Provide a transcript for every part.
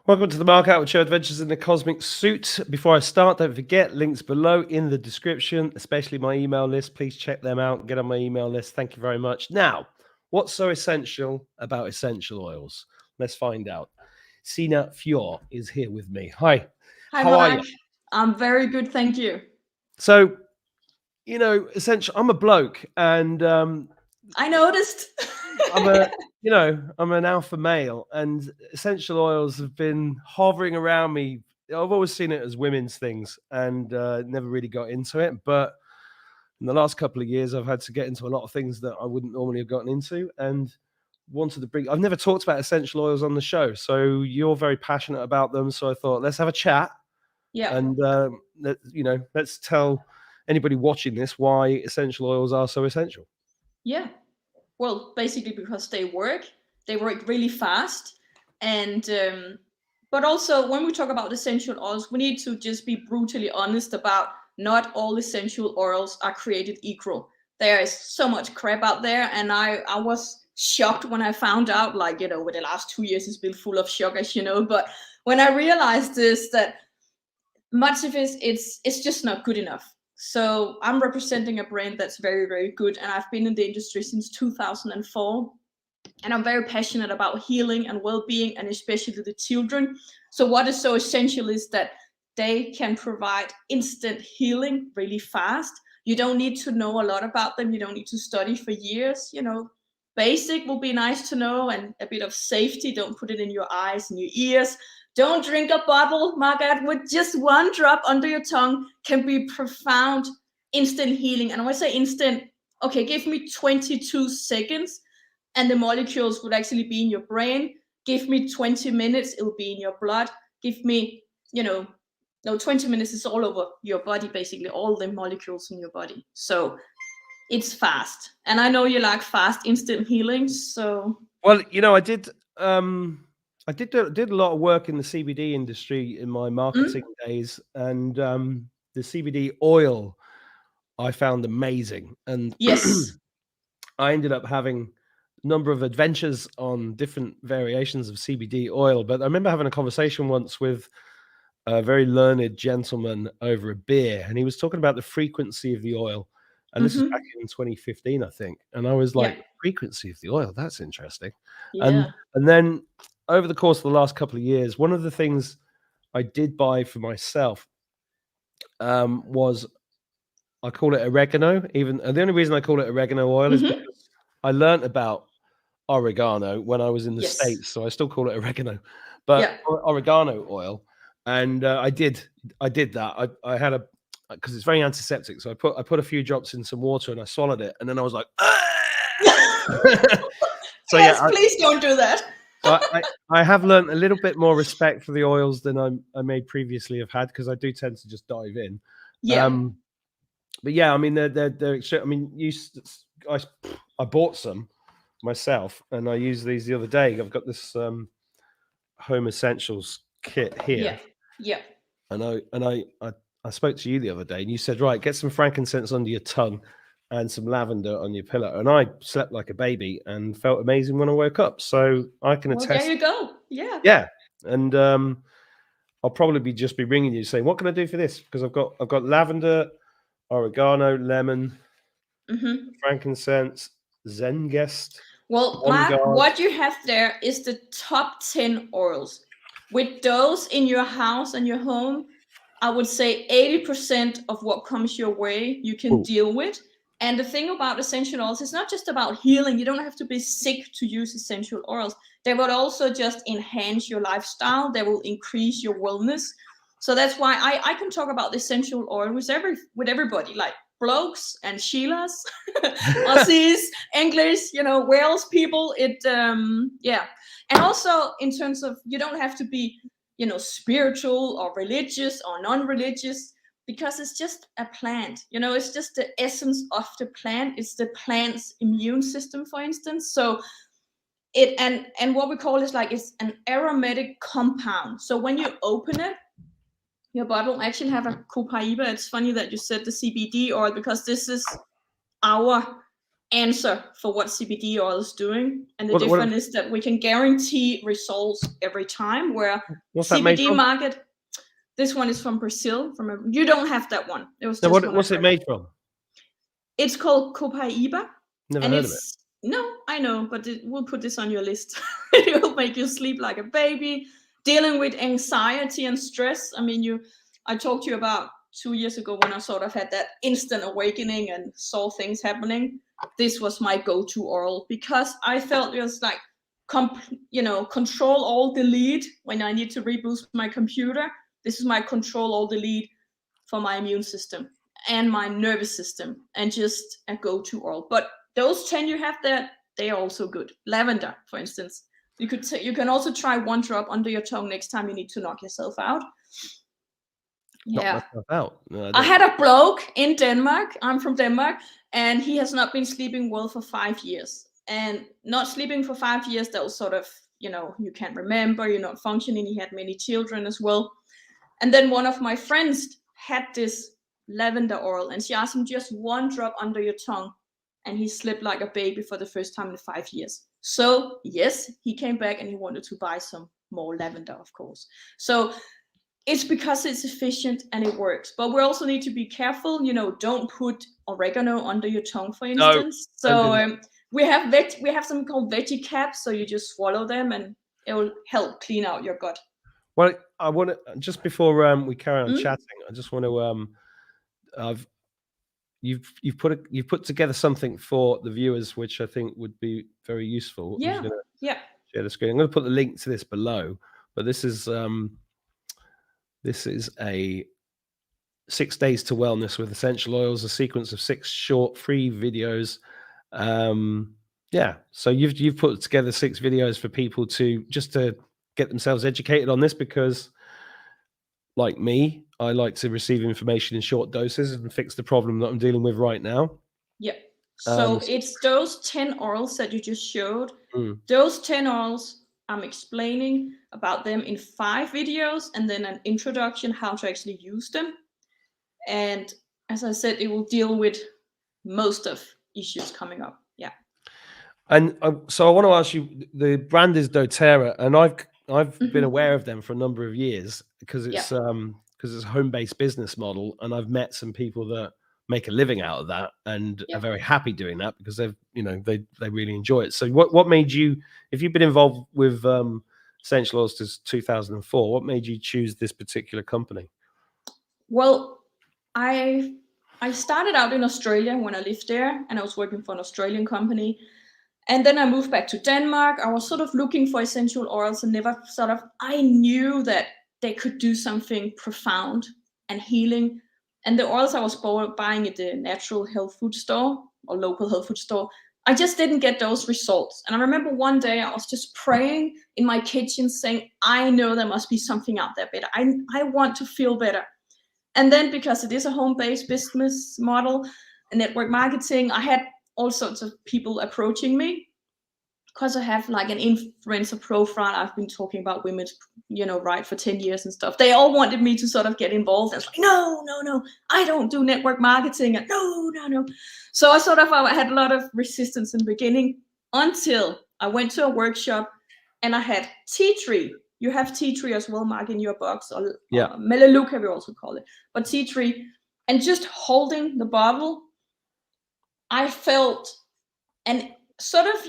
Welcome to the Mark Attwood Show, Adventures in the Cosmic Suit. Before I start, don't forget, links below in the description, especially my email list. Please check them out and get on my email list. Thank you very much. Now, what's so essential about essential oils? Let's find out. Signe Fjord is here with me. Hi, Hi, how are Mark. you? I'm very good, thank you. So, essential. I'm a bloke, and I noticed. I'm I'm an alpha male, and essential oils have been hovering around me. I've always seen it as women's things, and never really got into it. But in the last couple of years, I've had to get into a lot of things that I wouldn't normally have gotten into, and wanted to bring. I've never talked about essential oils on the show, so you're very passionate about them. So I thought, let's have a chat, Yeah, and let's tell anybody watching this why essential oils are so essential. yeah. Well, basically because they work really fast, and but also when we talk about essential oils, we need to just be brutally honest about not all essential oils are created equal. There is so much crap out there, and I was shocked when I found out. Like, with the last 2 years, it's been full of shock, as you know. But when I realized this, that much of it's just not good enough. So I'm representing a brand that's very, very good, and I've been in the industry since 2004, and I'm very passionate about healing and well-being, and especially the children. So what is so essential is that they can provide instant healing really fast. You don't need to know a lot about them. You don't need to study for years. Basic will be nice to know, and a bit of safety. Don't put it in your eyes and your ears. Don't drink a bottle, Mark Attwood. Just one drop under your tongue can be profound, instant healing. And when I say instant, okay, give me 22 seconds and the molecules would actually be in your brain. Give me 20 minutes, it will be in your blood. Give me, no, 20 minutes is all over your body, basically, all the molecules in your body. So it's fast. And I know you like fast, instant healing. So, Well, I did a lot of work in the CBD industry in my marketing days, and the CBD oil I found amazing, and yes. I ended up having a number of adventures on different variations of CBD oil. But I remember having a conversation once with a very learned gentleman over a beer, and he was talking about the frequency of the oil. And this was back Mm-hmm. in 2015, I think. And I was Yeah. like, frequency of the oil, that's interesting. And Yeah. and then over the course of the last couple of years, one of the things I did buy for myself was, I call it oregano. And the only reason I call it oregano oil is Mm-hmm. because I learned about oregano when I was in the Yes. States, so I still call it oregano, but Yeah. oregano oil. And I did that. I had a because it's very antiseptic, so I put a few drops in some water and I swallowed it, and then I was like, so yeah, Yes, please don't do that. I have learned a little bit more respect for the oils than I may previously have had, because I do tend to just dive in. Yeah. Um, but yeah, I mean they're I mean I bought some myself, and I used these the other day. I've got this home essentials kit Yeah. here, Yeah. and I spoke to you the other day, and you said, right, get some frankincense under your tongue and some lavender on your pillow, and I slept like a baby and felt amazing when I woke up. So I can Well, there attest. you go. Yeah. Yeah, and I'll probably just be ringing you saying, what can I do for this? Because I've got lavender, oregano, lemon, Mm-hmm. frankincense, Zengest, Well, On Mark, Guard. what you have there is the top 10 oils. With those in your house and your home, I would say 80% of what comes your way you can Ooh, deal with. And the thing about essential oils, it's not just about healing. You don't have to be sick to use essential oils. They will also just enhance your lifestyle, they will increase your wellness. So that's why I can talk about the essential oil with everybody, like blokes and Sheilas, Aussies, English, Wales people. Yeah. And also in terms of, you don't have to be, spiritual or religious or non-religious, because it's just a plant. It's just the essence of the plant. It's the plant's immune system, for instance. So and what we call is like, it's an aromatic compound. So when you open it, your bottle actually have a copaiba. It's funny that you said the CBD oil, because this is our answer for what CBD oil is doing. And the What difference is that we can guarantee results every time, where what's that made CBD from? market, this one is from Brazil. You don't have that one. It was No, just one I what's it heard. made from? It's called Copaiba. Never And heard of it. no, I know, but we'll put this on your list. It will make you sleep like a baby. Dealing with anxiety and stress. I mean, I talked to you about 2 years ago when I sort of had that instant awakening and saw things happening. This was my go-to oral because I felt it was like, control all delete when I need to reboost my computer. This is my control all delete for my immune system and my nervous system, and just a go-to oil. But those 10 you have there, they are also good. Lavender, for instance. You can also try 1 drop under your tongue next time you need to knock yourself out. Knock Yeah. myself out. No, I had a bloke in Denmark. I'm from Denmark, and he has not been sleeping well for 5 years. And not sleeping for 5 years, that was sort of, you can't remember, you're not functioning. He had many children as well. And then one of my friends had this lavender oil, and she asked him just 1 drop under your tongue, and he slept like a baby for the first time in 5 years. So yes, he came back and he wanted to buy some more lavender, of course. So it's because it's efficient and it works. But we also need to be careful, don't put oregano under your tongue, for instance. So we have something called veggie caps, so you just swallow them and it will help clean out your gut. Well, I want to, just before we carry on chatting, I just want to you've put together something for the viewers which I think would be very useful. Yeah. I'm just going to share the screen. I'm going to put the link to this below, but this is a 6 days to wellness with essential oils, a sequence of 6 short free videos. Yeah, so you've put together 6 videos for people to get themselves educated on this, because like me, I like to receive information in short doses and fix the problem that I'm dealing with right now. Yeah. So it's those 10 orals that you just showed. Those 10 orals, I'm explaining about them in 5 videos, and then an introduction, how to actually use them. And as I said, it will deal with most of issues coming up. Yeah. And so I want to ask you, the brand is doTERRA, and I've been aware of them for a number of years because it's a home-based business model, and I've met some people that make a living out of that and are very happy doing that because they really enjoy it. So what made you, if you've been involved with essential oils since 2004, what made you choose this particular company? Well, I started out in Australia when I lived there, and I was working for an Australian company. And then I moved back to Denmark. I was sort of looking for essential oils and I knew that they could do something profound and healing. And the oils I was buying at the natural health food store or local health food store, I just didn't get those results. And I remember one day I was just praying in my kitchen saying, I know there must be something out there better. I want to feel better. And then because it is a home-based business model and network marketing, I had all sorts of people approaching me because I have like an influencer profile. I've been talking about women's, right, for 10 years and stuff. They all wanted me to sort of get involved. I was like, no, I don't do network marketing. And no. So I had a lot of resistance in the beginning until I went to a workshop and I had tea tree. You have tea tree as well, Mark, in your box, or Melaleuca, we also call it, but tea tree. And just holding the bottle, I felt an sort of,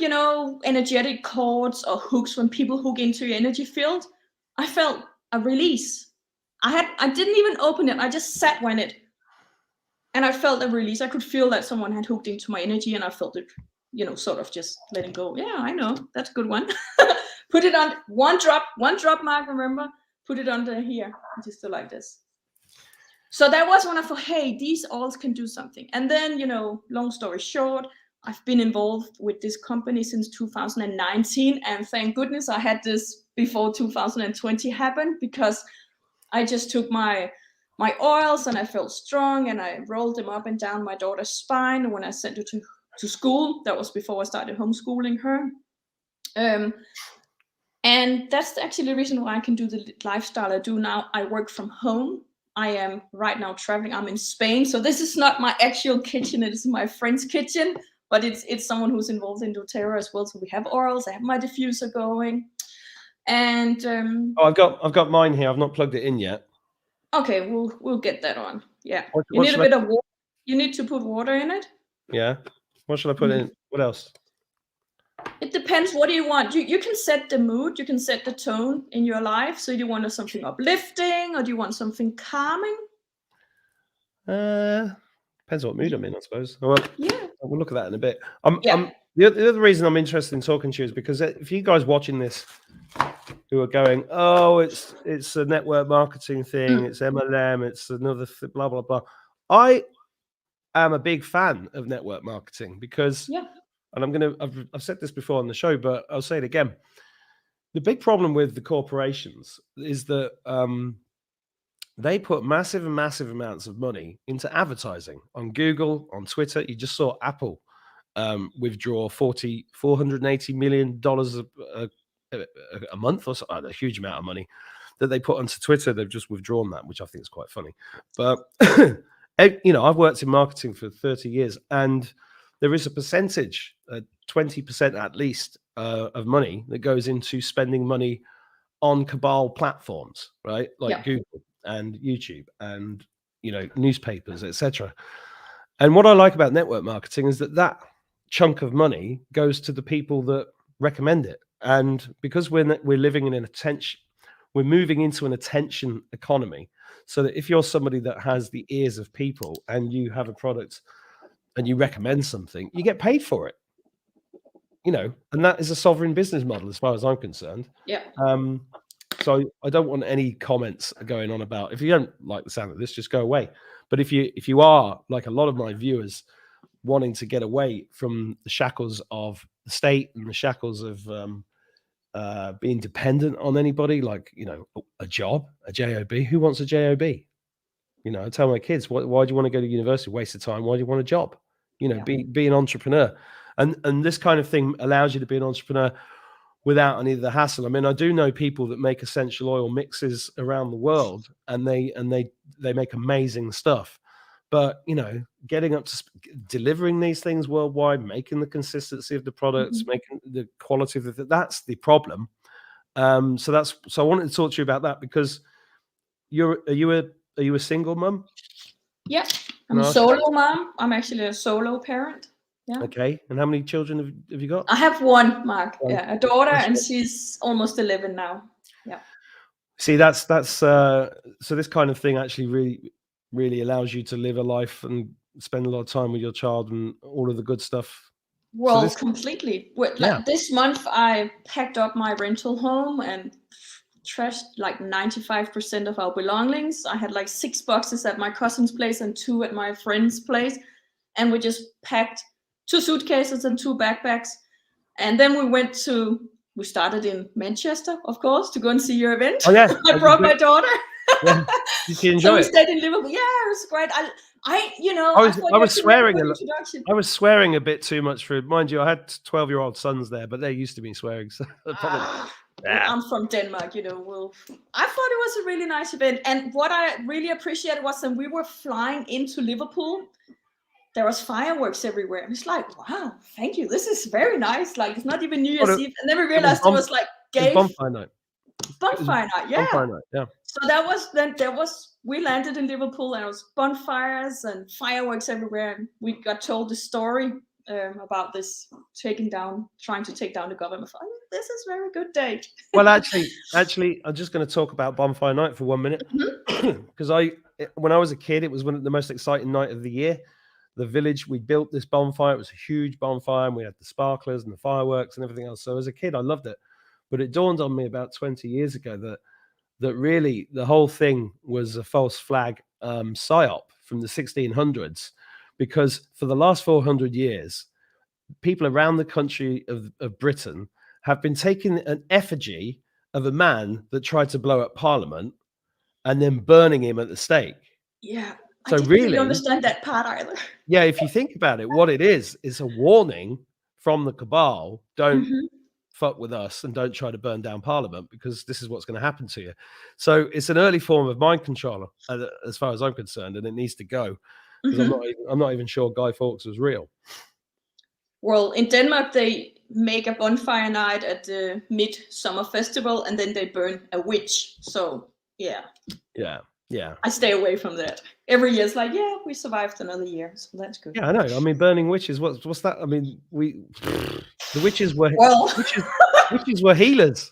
energetic cords or hooks when people hook into your energy field. I felt a release. I didn't even open it. I just sat on it and I felt a release. I could feel that someone had hooked into my energy and I felt it, sort of just letting go. Yeah, I know. That's a good one. Put it on 1 drop, Mark, remember? Put it under here, just like this. So that was when I thought, hey, these oils can do something. And then, long story short, I've been involved with this company since 2019. And thank goodness I had this before 2020 happened, because I just took my oils and I felt strong and I rolled them up and down my daughter's spine when I sent her to school. That was before I started homeschooling her. And that's actually the reason why I can do the lifestyle I do now. I work from home. I am right now traveling. I'm in Spain. So this is not my actual kitchen. It is my friend's kitchen. but it's someone who's involved in doTERRA as well. So we have oils. I have my diffuser going, and Oh, I've got mine here. I've not plugged it in yet. okay, we'll get that on. Yeah, you What need a should bit of water. You need to put water in it. Yeah. What should I put in? What else? It depends. What do you want? You can set the mood. You can set the tone in your life. So do you want something uplifting, or do you want something calming? Depends what mood I'm in, I suppose. Well, Yeah. we'll look at that in a bit. Yeah. The other reason I'm interested in talking to you is because if you guys watching this who are going, oh, it's a network marketing thing, it's MLM, it's another blah blah blah. I am a big fan of network marketing because, and I've said this before on the show, but I'll say it again. The big problem with the corporations is that they put massive amounts of money into advertising on Google, on Twitter. You just saw Apple withdraw $480 million a month or so, a huge amount of money that they put onto Twitter. They've just withdrawn that, which I think is quite funny. But I've worked in marketing for 30 years, and there is a percentage, 20% at least, of money that goes into spending money on cabal platforms, right? Like Google and YouTube and newspapers, etc. And what I like about network marketing is that chunk of money goes to the people that recommend it. And because we're living in we're moving into an attention economy, so that if you're somebody that has the ears of people and you have a product and you recommend something, you get paid for it. And that is a sovereign business model as far as I'm concerned. Yeah. So I don't want any comments going on about, if you don't like the sound of this, just go away. But if you are, like a lot of my viewers, wanting to get away from the shackles of the state and the shackles of being dependent on anybody, like, a job, a job. Who wants a job? I tell my kids, why do you want to go to university? Waste of time. Why do you want a job? Be an entrepreneur. And this kind of thing allows you to be an entrepreneur without any of the hassle. I mean, I do know people that make essential oil mixes around the world, and they make amazing stuff. But getting up to delivering these things worldwide, making the consistency of the products, making the quality of that's the problem. So I wanted to talk to you about that, because are you a single mum? Yeah, I'm a solo mom. I'm actually a solo parent. Yeah. Okay. And how many children have you got? I have one, Mark. Yeah, a daughter, and she's almost 11 now. Yeah. See, that's so this kind of thing actually really allows you to live a life and spend a lot of time with your child and all of the good stuff. Well, completely. Like this month, I packed up my rental home and trashed like 95% of our belongings. I had like 6 boxes at my cousin's place and 2 at my friend's place, and we just packed 2 suitcases and 2 backpacks, and then we started in Manchester, of course, to go and see your event. Oh yeah, I brought my daughter. Yeah. Did you enjoy so we it? stayed in Liverpool. Yeah, it was great. I was swearing I was swearing a bit too much for it. Mind you, I had 12-year-old sons there, but they're used to me swearing. So I'm from Denmark, I thought it was a really nice event. And what I really appreciated was when we were flying into Liverpool, there was fireworks everywhere. It's like, wow, thank you. This is very nice. Like, it's not even New Year's Eve. I never realized it was like bonfire night. Bonfire night, yeah. Bonfire night, yeah. So we landed in Liverpool, and it was bonfires and fireworks everywhere. And we got told the story about this trying to take down the government. I thought, this is a very good day. Well, actually, I'm just going to talk about bonfire night for 1 minute, because when I was a kid, it was one of the most exciting night of the year. The village, we built this bonfire. It was a huge bonfire, and we had the sparklers and the fireworks and everything else. So as a kid, I loved it. But it dawned on me about 20 years ago that really the whole thing was a false flag psyop from the 1600s, because for the last 400 years, people around the country of Britain have been taking an effigy of a man that tried to blow up Parliament and then burning him at the stake. Yeah. So I didn't really understand that part either. Yeah, if you think about it, what it is a warning from the cabal. Don't fuck with us and don't try to burn down Parliament, because this is what's going to happen to you. So it's an early form of mind control, as far as I'm concerned, and it needs to go, because I'm not even sure Guy Fawkes was real. Well, in Denmark, they make a bonfire night at the Midsummer Festival, and then they burn a witch. So, yeah. Yeah. I stay away from that. Every year it's like, yeah, we survived another year, so that's good. Yeah, I know. I mean, burning witches. What's that? I mean, the witches were Well, witches were healers.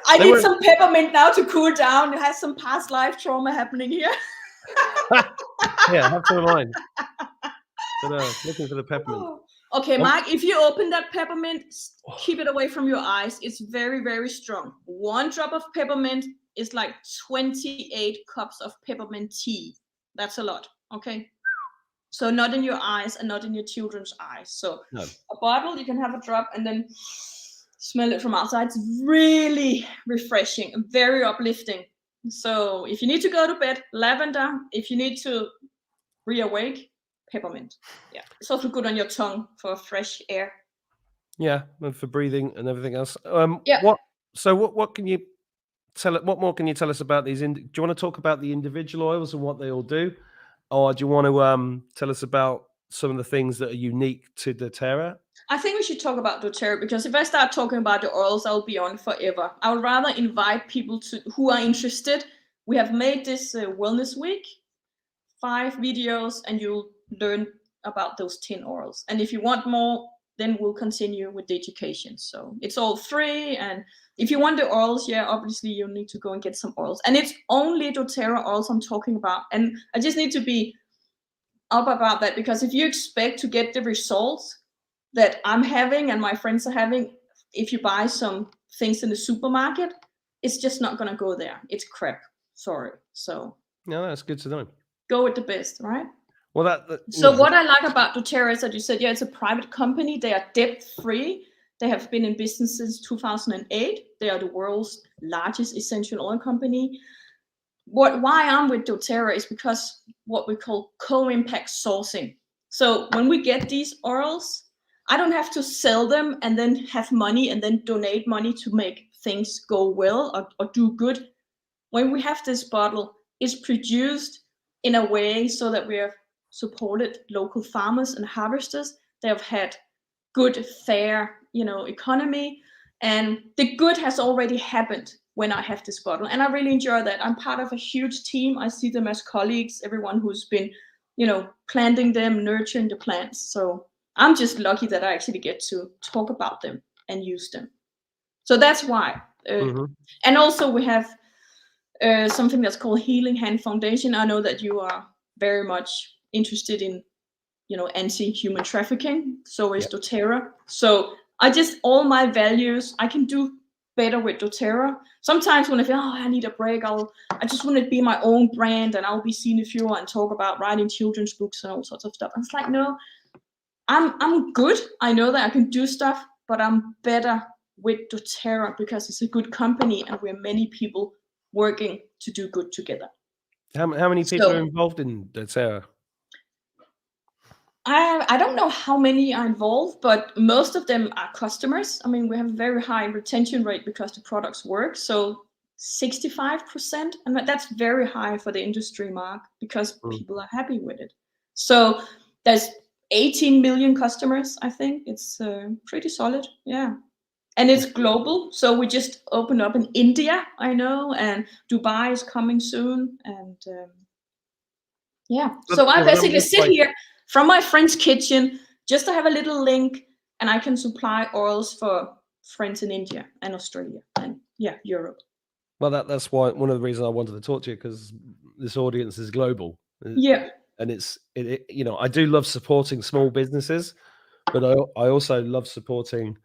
I They need weren't. some peppermint now to cool down. It has some past life trauma happening here. Yeah, have some of mine. But looking for the peppermint. Okay, Mark, if you open that peppermint, keep it away from your eyes. It's very, very strong. 1 drop of peppermint is like 28 cups of peppermint tea. That's a lot, okay? So not in your eyes and not in your children's eyes. So No. a bottle, you can have a drop and then smell it from outside. It's really refreshing, very uplifting. So if you need to go to bed, lavender. If you need to reawake, peppermint. Yeah, it's also good on your tongue for fresh air. Yeah, and for breathing and everything else. Yeah. What can you tell? What more can you tell us about these? Do you want to talk about the individual oils and what they all do, or do you want to tell us about some of the things that are unique to doTERRA? I think we should talk about doTERRA, because if I start talking about the oils, I'll be on forever. I would rather invite people who are interested. We have made this wellness week, 5 videos, and you'll learn about those 10 oils. And if you want more, then we'll continue with the education. So it's all free. And if you want the oils, yeah, obviously you need to go and get some oils. And it's only doTERRA oils I'm talking about. And I just need to be up about that, because if you expect to get the results that I'm having and my friends are having, if you buy some things in the supermarket, it's just not going to go there. It's crap. Sorry. So No, that's good to know. go with the best, right? Well, so what I like about doTERRA is that you said, yeah, it's a private company. They are debt-free. They have been in business since 2008. They are the world's largest essential oil company. Why I'm with doTERRA is because what we call co-impact sourcing. So when we get these oils, I don't have to sell them and then have money and then donate money to make things go well or do good. When we have this bottle, it's produced in a way so that we have supported local farmers and harvesters. They have had good, fair, economy, and the good has already happened when I have this bottle, and I really enjoy that. I'm part of a huge team. I see them as colleagues, everyone who's been, planting them, nurturing the plants. So I'm just lucky that I actually get to talk about them and use them. So that's why. And also we have something that's called Healing Hand Foundation. I know that you are very much interested in, anti-human trafficking. So is doTERRA. So all my values, I can do better with doTERRA. Sometimes when I feel, I need a break, I just want to be my own brand, and I'll be Signe Fjord and talk about writing children's books and all sorts of stuff. And it's like, no, I'm good. I know that I can do stuff, but I'm better with doTERRA because it's a good company and we're many people working to do good together. How many people are involved in doTERRA? I don't know how many are involved, but most of them are customers. I mean, we have a very high retention rate because the products work. So 65%, and that's very high for the industry, Mark, because people are happy with it. So there's 18 million customers, I think. It's pretty solid, yeah. And it's global. So we just opened up in India, I know, and Dubai is coming soon. And yeah, so I basically sit here from my friend's kitchen just to have a little link, and I can supply oils for friends in India and Australia and Europe. Well, that's why one of the reasons I wanted to talk to you, because this audience is global. Yeah. And I do love supporting small businesses, but I also love supporting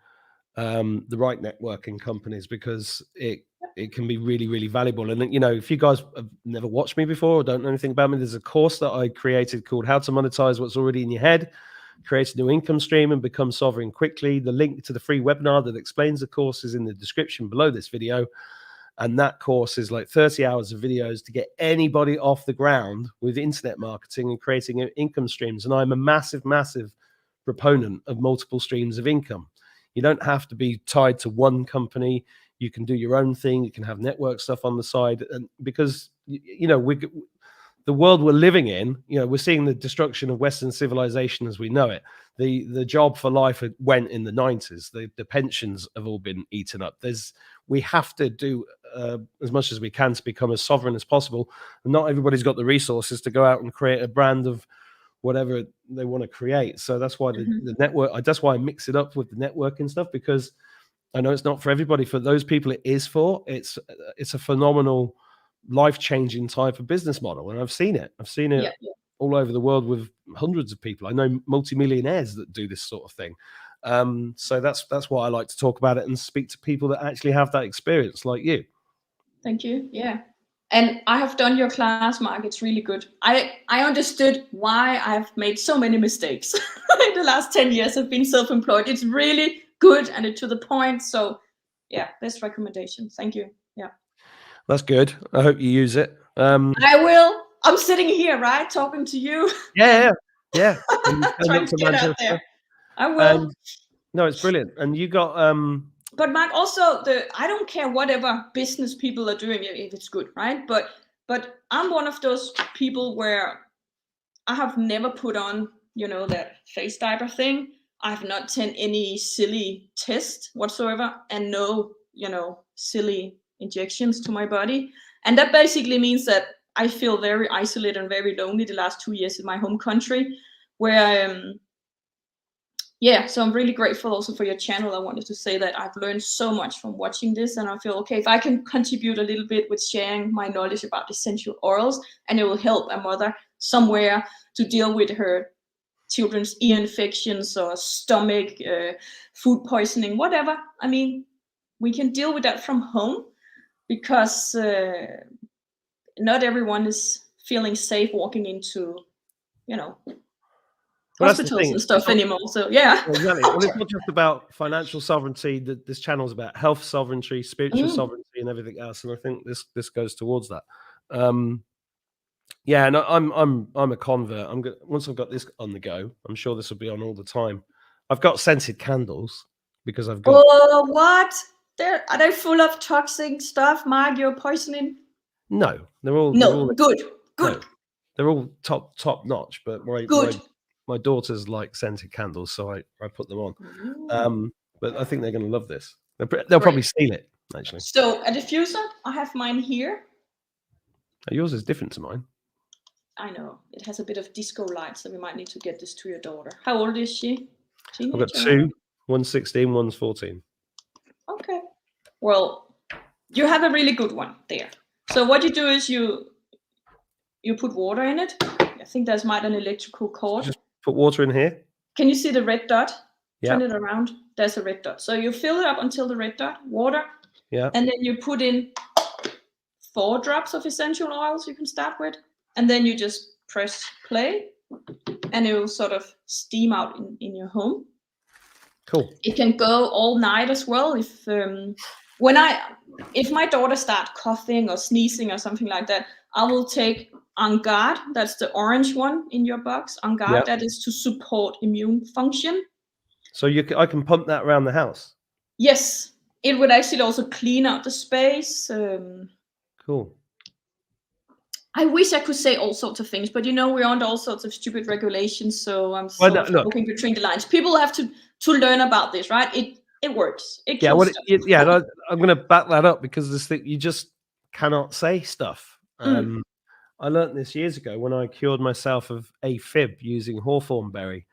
the right networking companies, because it can be really, really valuable. And if you guys have never watched me before or don't know anything about me, there's a course that I created called How to Monetize What's Already in Your Head, Create a New Income Stream and Become Sovereign Quickly. The link to the free webinar that explains the course is in the description below this video. And that course is like 30 hours of videos to get anybody off the ground with internet marketing and creating income streams. And I'm a massive, massive proponent of multiple streams of income. You don't have to be tied to one company. You can do your own thing. You can have network stuff on the side. And because, the world we're living in, we're seeing the destruction of Western civilization as we know it. The job for life went in the 90s. The pensions have all been eaten up. We have to do as much as we can to become as sovereign as possible. And not everybody's got the resources to go out and create a brand of whatever they want to create. So that's why the network, that's why I mix it up with the networking stuff, because I know it's not for everybody. For those people it is for. It's a phenomenal, life-changing type of business model. And I've seen it all over the world with hundreds of people. I know multimillionaires that do this sort of thing. So that's why I like to talk about it and speak to people that actually have that experience, like you. Thank you. Yeah. And I have done your class, Mark. It's really good. I understood why I've made so many mistakes in the last 10 years of being self-employed. It's really good and it's to the point. So yeah, best recommendation. Thank you. Yeah. That's good. I hope you use it. I will. I'm sitting here, right? Talking to you. Yeah. Trying to get out there. I will. No, it's brilliant. And you got but Mark, also I don't care whatever business people are doing if it's good, right? But I'm one of those people where I have never put on, that face diaper thing. I have not taken any silly test whatsoever, and no, silly injections to my body. And that basically means that I feel very isolated and very lonely the last 2 years in my home country, where so I'm really grateful also for your channel. I wanted to say that I've learned so much from watching this, and I feel, okay, if I can contribute a little bit with sharing my knowledge about essential oils, and it will help a mother somewhere to deal with her children's ear infections or stomach, food poisoning, whatever. I mean, we can deal with that from home, because not everyone is feeling safe walking into, hospitals and stuff anymore. So yeah. Exactly. Well, it's not just about financial sovereignty. This channel is about health sovereignty, spiritual sovereignty, and everything else. And I think this goes towards that. Yeah, and I'm a convert. Once I've got this on the go, I'm sure this will be on all the time. I've got scented candles because I've got. Oh, what? Are they full of toxic stuff, Mark? You're poisoning? No, they're all. Good. No, they're all top notch. But my daughters like scented candles, so I put them on. But I think they're going to love this. They'll probably steal it, actually. So a diffuser, I have mine here. Yours is different to mine. I know. It has a bit of disco light, so we might need to get this to your daughter. How old is she? I've got two. One's 16, one's 14. Okay. Well, you have a really good one there. So what you do is you put water in it. I think there's an electrical cord. Just put water in here. Can you see the red dot? Yeah. Turn it around. There's a red dot. So you fill it up until the red dot, water. Yeah. And then you put in 4 drops of essential oils you can start with. And then you just press play, and it will sort of steam out in your home. Cool. It can go all night as well. If my daughter starts coughing or sneezing or something like that, I will take On Guard. That's the orange one in your box. On Guard. Yep. That is to support immune function. So I can pump that around the house? Yes. It would actually also clean out the space. Cool. I wish I could say all sorts of things, but we're under all sorts of stupid regulations, so I'm sort of looking between the lines. People have to learn about this, right? It works. It kills stuff. I'm going to back that up, because this thing, you just cannot say stuff. I learned this years ago when I cured myself of AFib using hawthorn berry,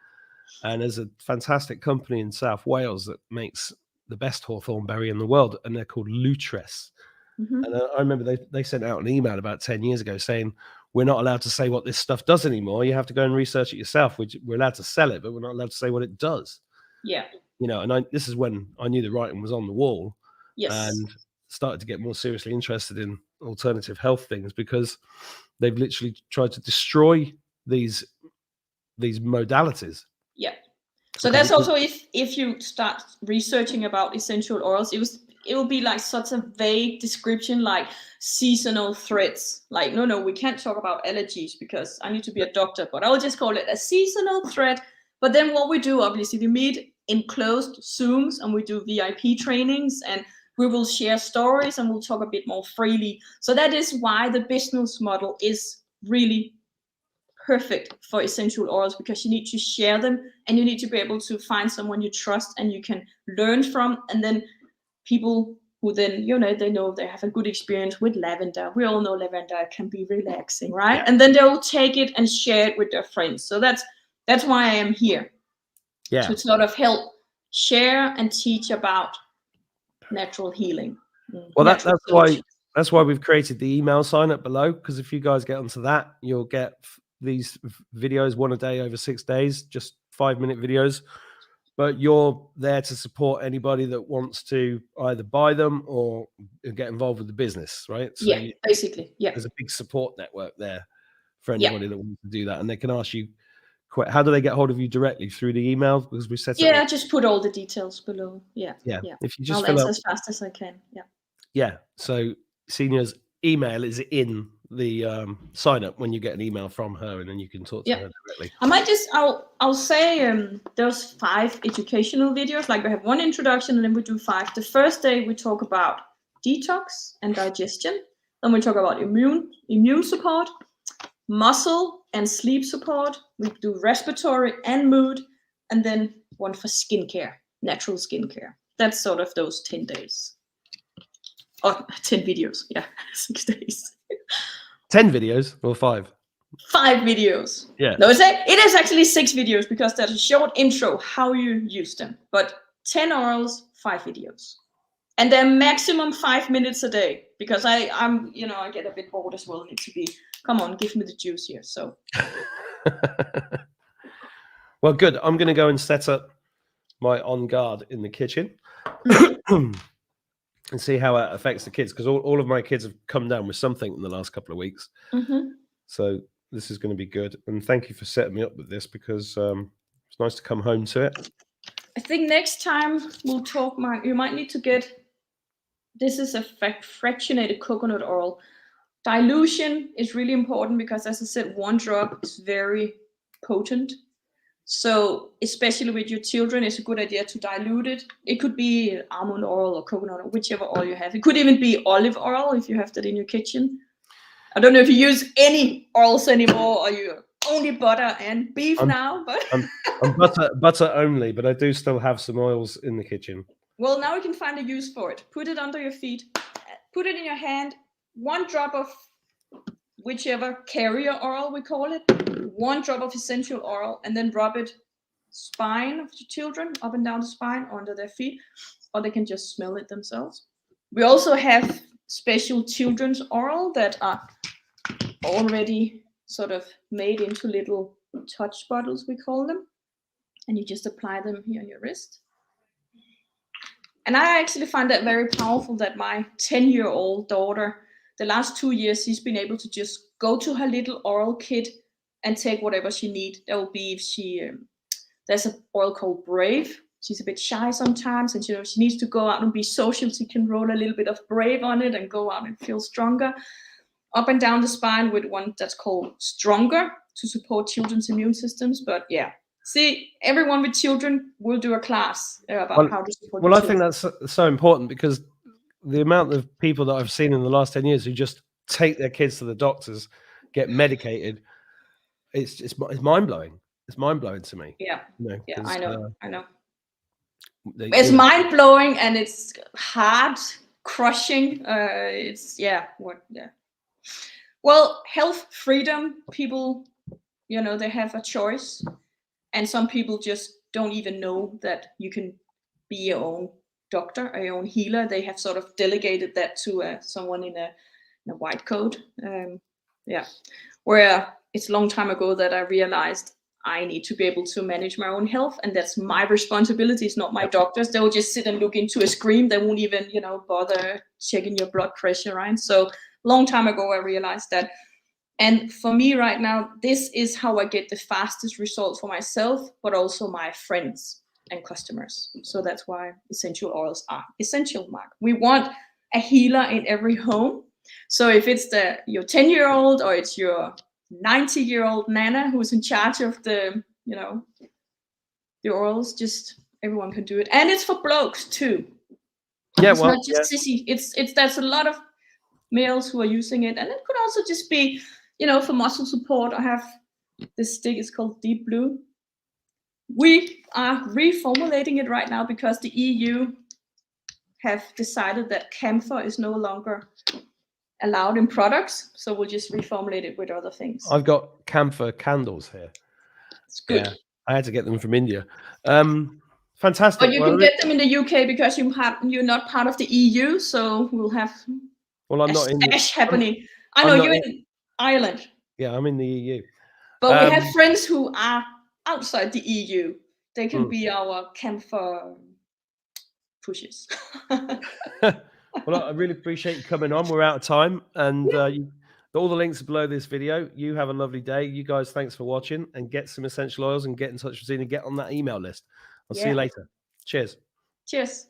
and there's a fantastic company in South Wales that makes the best hawthorn berry in the world, and they're called Lutress. And I remember they sent out an email about 10 years ago saying, we're not allowed to say what this stuff does anymore. You have to go and research it yourself. We're allowed to sell it, but we're not allowed to say what it does. Yeah. And this is when I knew the writing was on the wall. Yes. And started to get more seriously interested in alternative health things, because they've literally tried to destroy these modalities. Yeah. So that's also, if you start researching about essential oils, it will be like such a vague description, like seasonal threats. Like, no, we can't talk about allergies because I need to be a doctor, but I'll just call it a seasonal threat. But then what we do, obviously, we meet in closed Zooms and we do VIP trainings, and we will share stories and we'll talk a bit more freely. So that is why the business model is really perfect for essential oils, because you need to share them, and you need to be able to find someone you trust and you can learn from, and then people who then, they know they have a good experience with lavender. We all know lavender can be relaxing, right? Yeah. And then they'll take it and share it with their friends. So that's why I am here, to sort of help share and teach about natural healing. Well, that's why we've created the email sign up below, because if you guys get onto that, you'll get these videos, one a day over 6 days, just 5-minute videos. But you're there to support anybody that wants to either buy them or get involved with the business, right? So basically, there's a big support network there for anybody that wants to do that, and they can ask you. How do they get hold of you directly? Through the email, because we set it up? Just put all the details below. Yeah. If you just I'll fill answer up as fast as I can. So Signe's email is in the sign up when you get an email from her, and then you can talk to her directly. I might I'll say there's 5 educational videos. Like we have 1 introduction, and then we do 5. The first day we talk about detox and digestion. Then we talk about immune support, muscle and sleep support. We do respiratory and mood, and then 1 for skincare, natural skincare. That's sort of those 10 days. Or 10 videos, 6 days. 10 videos or 5? 5 videos. Yeah. No, it is actually 6 videos, because there's a short intro how you use them. But 10 orals, 5 videos, and they're maximum 5 minutes a day, because I get a bit bored as well. Need to be, come on, give me the juice here. So. Well, good. I'm going to go and set up my On Guard in the kitchen. And see how it affects the kids, because all of my kids have come down with something in the last couple of weeks. So this is going to be good. And thank you for setting me up with this, because it's nice to come home to it. I think next time we'll talk, Mark, you might need to get, this is a fractionated coconut oil. Dilution is really important, because as I said, 1 drop is very potent. So especially with your children, it's a good idea to dilute it. It could be almond oil or coconut oil, whichever oil you have. It could even be olive oil if you have that in your kitchen. I don't know if you use any oils anymore, or you only butter and beef now. But I'm butter only, but I do still have some oils in the kitchen. Well, now you can find a use for it. Put it under your feet. Put it in your hand. 1 drop of whichever carrier oil we call it, 1 drop of essential oil, and then rub it spine of the children, up and down the spine, under their feet, or they can just smell it themselves. We also have special children's oil that are already sort of made into little touch bottles, we call them, and you just apply them here on your wrist. And I actually find that very powerful, that my 10-year-old daughter, the last 2 years, she's been able to just go to her little oil kit and take whatever she needs. That will be if she, there's an oil called Brave. She's a bit shy sometimes, and she needs to go out and be social. She can roll a little bit of Brave on it and go out and feel stronger. Up and down the spine with 1 that's called Stronger, to support children's immune systems. But see, everyone with children will do a class about how to support children. I think that's so important, because the amount of people that I've seen in the last 10 years who just take their kids to the doctors, get medicated, it's mind-blowing. It's mind-blowing to me. I know. It's mind-blowing, and it's hard, crushing. Well, health, freedom, people, they have a choice. And some people just don't even know that you can be your own doctor or your own healer. They have sort of delegated that to someone in a white coat. Where it's a long time ago that I realized I need to be able to manage my own health, and that's my responsibility. It's not my doctors. They will just sit and look into a screen. They won't even, bother checking your blood pressure, right? So long time ago, I realized that. And for me right now, this is how I get the fastest results for myself, but also my friends and customers. So that's why essential oils are essential, Mark. We want a healer in every home. So if it's your 10-year-old or it's your 90-year-old Nana who's in charge of the oils, just everyone can do it. And it's for blokes too. It's not just sissy. It's there's a lot of males who are using it, and it could also just be you know, for muscle support, I have this stick. It's called Deep Blue. We are reformulating it right now because the EU have decided that camphor is no longer allowed in products. So we'll just reformulate it with other things. I've got camphor candles here. It's good. Yeah, I had to get them from India. Fantastic. But you can get them in the UK because you're not part of the EU. So we'll have well, I'm a not in the. stash happening. I know I'm not you're in, in Ireland. yeah, I'm in the EU. But we have friends who are outside the EU. They can Hmm. be our camphor pushes. Well, I really appreciate you coming on. We're out of time, and all the links are below this video. You have a lovely day. You guys, thanks for watching, and get some essential oils and get in touch with Signe and get on that email list. I'll see you later. Cheers. Cheers.